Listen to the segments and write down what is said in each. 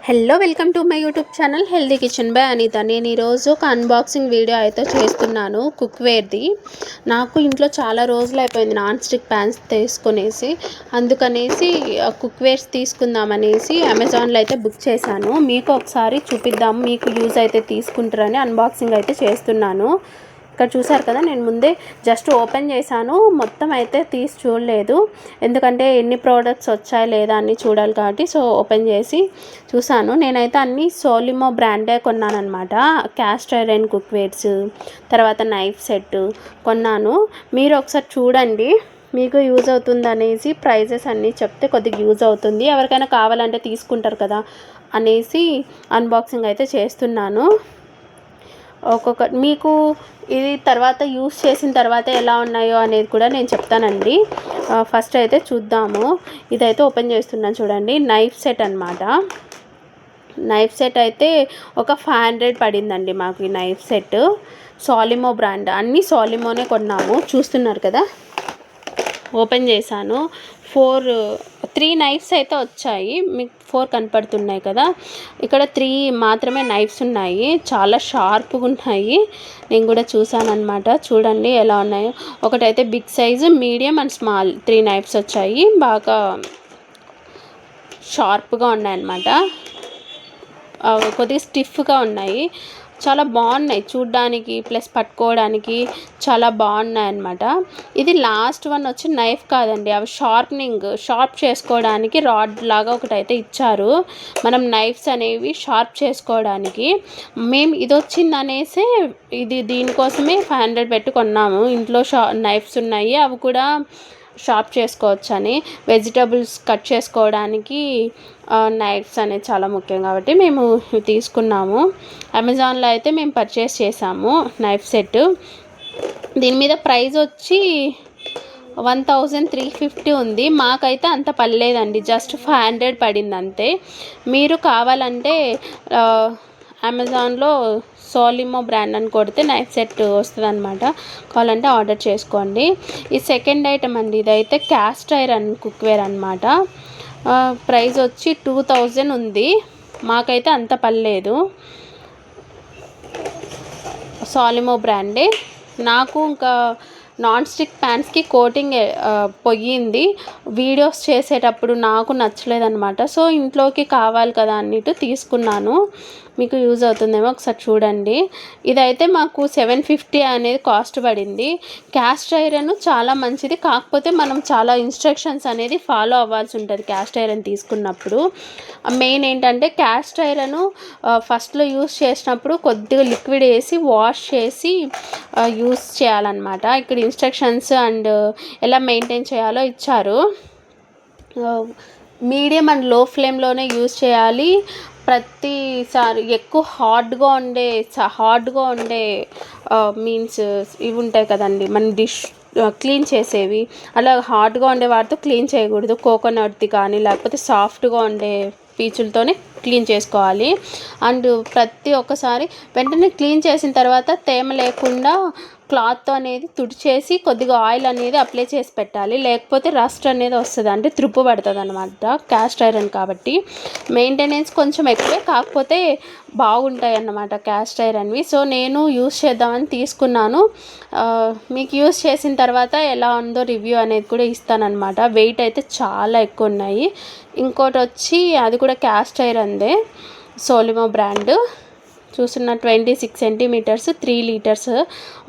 Hello welcome to my YouTube channel healthy kitchen by Anitha. నేను ఈరోజు ఒక అన్బాక్సింగ్ వీడియో అయితే చేస్తున్నాను కుక్వేర్ది. నాకు ఇంట్లో చాలా రోజులు అయిపోయింది నాన్ స్టిక్ ప్యాన్స్ తీసుకునేసి, అందుకనేసి కుక్వేర్స్ తీసుకుందామనేసి అమెజాన్లో అయితే బుక్ చేశాను. మీకు ఒకసారి చూపిద్దాము, మీకు యూజ్ అయితే తీసుకుంటారని అన్బాక్సింగ్ అయితే చేస్తున్నాను. ఇక్కడ చూసారు కదా, నేను ముందే జస్ట్ ఓపెన్ చేశాను, మొత్తం అయితే తీసి చూడలేదు, ఎందుకంటే ఎన్ని ప్రోడక్ట్స్ వచ్చాయి లేదా అన్నీ చూడాలి కాబట్టి. సో ఓపెన్ చేసి చూసాను. నేనైతే అన్నీ సోలిమో బ్రాండే కొన్నానమాట. క్యాస్ట్ ఐరన్ కుక్వేర్స్, తర్వాత నైఫ్ సెట్ కొన్నాను. మీరు ఒకసారి చూడండి, మీకు యూజ్ అవుతుంది అనేసి ప్రైజెస్ అన్నీ చెప్తే కొద్దిగా యూజ్ అవుతుంది, ఎవరికైనా కావాలంటే తీసుకుంటారు కదా అనేసి అన్బాక్సింగ్ అయితే చేస్తున్నాను. ఒక్కొక్క మీకు ఇది తర్వాత యూస్ చేసిన తర్వాత ఎలా ఉన్నాయో అనేది కూడా నేను చెప్తానండి. ఫస్ట్ అయితే చూద్దాము. ఇదైతే ఓపెన్ చేస్తున్నాను చూడండి, నైఫ్ సెట్ అనమాట. నైఫ్ సెట్ అయితే ఒక 500 పడిందండి మాకు ఈ నైఫ్ సెట్. సోలిమో బ్రాండ్, అన్నీ సోలిమోనే కొన్నాము. చూస్తున్నారు కదా, ఓపెన్ చేశాను. 3 నైఫ్స్ అయితే వచ్చాయి, మీకు 4 కనపడుతున్నాయి కదా, ఇక్కడ 3 మాత్రమే నైఫ్స్ ఉన్నాయి, చాలా షార్ప్గా ఉన్నాయి. నేను కూడా చూసాను అనమాట. చూడండి ఎలా ఉన్నాయో. ఒకటైతే big size, medium and small 3 knives వచ్చాయి, బాగా షార్ప్గా ఉన్నాయన్నమాట. కొద్దిగా స్టిఫ్గా ఉన్నాయి, చాలా బాగున్నాయి చూడ్డానికి, ప్లస్ పట్టుకోవడానికి చాలా బాగున్నాయి అన్నమాట. ఇది లాస్ట్ వన్ వచ్చి నైఫ్ కాదండి, అవి షార్ప్ చేసుకోవడానికి రాడ్ లాగా ఒకటైతే ఇచ్చారు, మనం నైఫ్స్ అనేవి షార్ప్ చేసుకోవడానికి. మేము ఇది వచ్చింది అనేసి దీనికోసమే 500 పెట్టి కొన్నాము. ఇంట్లో నైఫ్స్ ఉన్నాయి, అవి కూడా షార్ప్ చేసుకోవచ్చు అని. వెజిటబుల్స్ కట్ చేసుకోవడానికి నైఫ్స్ అనేది చాలా ముఖ్యం కాబట్టి మేము తీసుకున్నాము. అమెజాన్లో అయితే మేము పర్చేస్ చేసాము నైఫ్ సెట్. దీని మీద ప్రైస్ వచ్చి 1350 ఉంది. మాకైతే అంత పడలేదండి, జస్ట్ 500 పడింది అంతే. మీరు కావాలంటే అమెజాన్లో సోలిమో బ్రాండ్ అని కొడితే నైఫ్ సెట్ వస్తుంది అనమాట, కావాలంటే ఆర్డర్ చేసుకోండి. ఈ సెకండ్ ఐటమ్ అండి, ఇదైతే క్యాస్ట్ ఐరన్ కుక్వేర్ అనమాట. ప్రైస్ వచ్చి 2000 ఉంది, మాకైతే అంత పర్లేదు. సోలిమో బ్రాండే. నాకు ఇంకా నాన్ స్టిక్ ప్యాన్స్కి కోటింగ్ పోయింది, వీడియోస్ చేసేటప్పుడు నాకు నచ్చలేదన్నమాట. సో ఇంట్లోకి కావాలి కదా అన్నిటి తీసుకున్నాను, మీకు యూజ్ అవుతుందేమో ఒకసారి చూడండి. ఇదైతే మాకు 750 అనేది కాస్ట్ పడింది. క్యాస్ట్ ఐరన్ చాలా మంచిది, కాకపోతే మనం చాలా ఇన్స్ట్రక్షన్స్ అనేది ఫాలో అవ్వాల్సి ఉంటుంది క్యాస్ట్ ఐరన్ తీసుకున్నప్పుడు. మెయిన్ ఏంటంటే క్యాస్ట్ ఐరన్ ఫస్ట్లో యూస్ చేసినప్పుడు కొద్దిగా లిక్విడ్ వేసి వాష్ చేసి యూస్ చేయాలన్నమాట. ఇక్కడ ఇన్స్ట్రక్షన్స్ అండ్ ఎలా మెయింటైన్ చేయాలో ఇచ్చారు. మీడియం అండ్ లో ఫ్లేమ్లోనే యూస్ చేయాలి. ప్రతిసారి ఎక్కువ హార్డ్గా ఉండే మీన్స్ ఇవి ఉంటాయి కదండి, మన డిష్ క్లీన్ చేసేవి, అలా హార్డ్గా ఉండే వాటితో క్లీన్ చేయకూడదు. కోకోనట్ది కానీ లేకపోతే సాఫ్ట్గా ఉండే పీచులతోనే క్లీన్ చేసుకోవాలి. అండ్ ప్రతి ఒక్కసారి వెంటనే క్లీన్ చేసిన తర్వాత తేమ లేకుండా క్లాత్తో అనేది తుడిచేసి కొద్దిగా ఆయిల్ అనేది అప్లై చేసి పెట్టాలి, లేకపోతే రస్ట్ అనేది వస్తుంది, అంటే త్రుప్పు పడుతుంది అనమాట. క్యాస్ట్ ఐరన్ కాబట్టి మెయింటెనెన్స్ కొంచెం ఎక్కువే, కాకపోతే బాగుంటాయి అన్నమాట క్యాస్ట్ ఐరన్వి. సో నేను యూస్ చేద్దామని తీసుకున్నాను. మీకు యూస్ చేసిన తర్వాత ఎలా ఉందో రివ్యూ అనేది కూడా ఇస్తానన్నమాట. వెయిట్ అయితే చాలా ఎక్కువ ఉన్నాయి. ఇంకోటి వచ్చి అది కూడా క్యాస్ట్ ఐరన్దే, సోలిమో బ్రాండ్. చూస్తున్న 26 సెంటీమీటర్స్ 3 లీటర్స్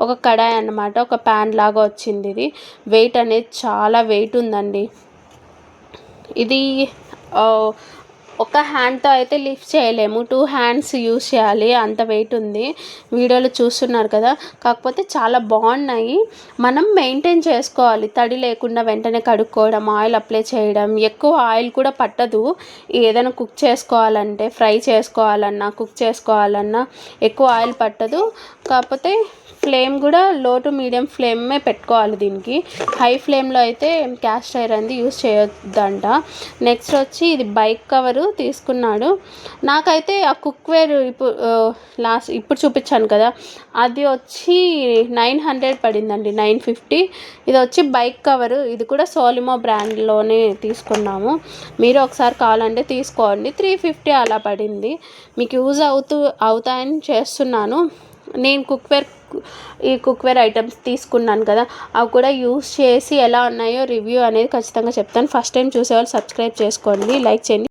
ఒక కడాయి అన్నమాట, ఒక ప్యాన్ లాగా వచ్చింది. ఇది వెయిట్ అనేది చాలా వెయిట్ ఉందండి. ఇది ఒక హ్యాండ్తో అయితే లిఫ్ట్ చేయలేము, 2 హ్యాండ్స్ యూస్ చేయాలి, అంత వెయిట్ ఉంది. వీడియోలో చూస్తున్నారు కదా, కాకపోతే చాలా బాగున్నాయి. మనం మెయింటైన్ చేసుకోవాలి, తడి లేకుండా వెంటనే కడుక్కోవడం, ఆయిల్ అప్లై చేయడం. ఎక్కువ ఆయిల్ కూడా పట్టదు, ఏదైనా కుక్ చేసుకోవాలంటే, ఫ్రై చేసుకోవాలన్నా కుక్ చేసుకోవాలన్నా ఎక్కువ ఆయిల్ పట్టదు. కాకపోతే ఫ్లేమ్ కూడా లో టు మీడియం ఫ్లేమే పెట్టుకోవాలి. దీనికి హై ఫ్లేమ్లో అయితే క్యాస్ట్ ఐరన్ అనేది యూస్ చేయొద్దంట. నెక్స్ట్ వచ్చి ఇది బైక్ కవరు తీసుకున్నాడు. నాకైతే ఆ కుక్వేర్ ఇప్పుడు చూపించాను కదా, అది వచ్చి 900 పడిందండి, 950. ఇది వచ్చి బైక్ కవరు, ఇది కూడా సోలిమో బ్రాండ్లోనే తీసుకున్నాము. మీరు ఒకసారి కావాలంటే తీసుకోండి. 350 అలా పడింది. మీకు యూజ్ అవుతాయని చేస్తున్నాను. నేను ఈ కుక్వేర్ ఐటమ్స్ తీసుకున్నాను కదా, అవి కూడా యూస్ చేసి ఎలా ఉన్నాయో రివ్యూ అనేది ఖచ్చితంగా చెప్తాను. ఫస్ట్ టైం చూసేవాళ్ళు సబ్స్క్రైబ్ చేసుకోండి, లైక్ చేయండి.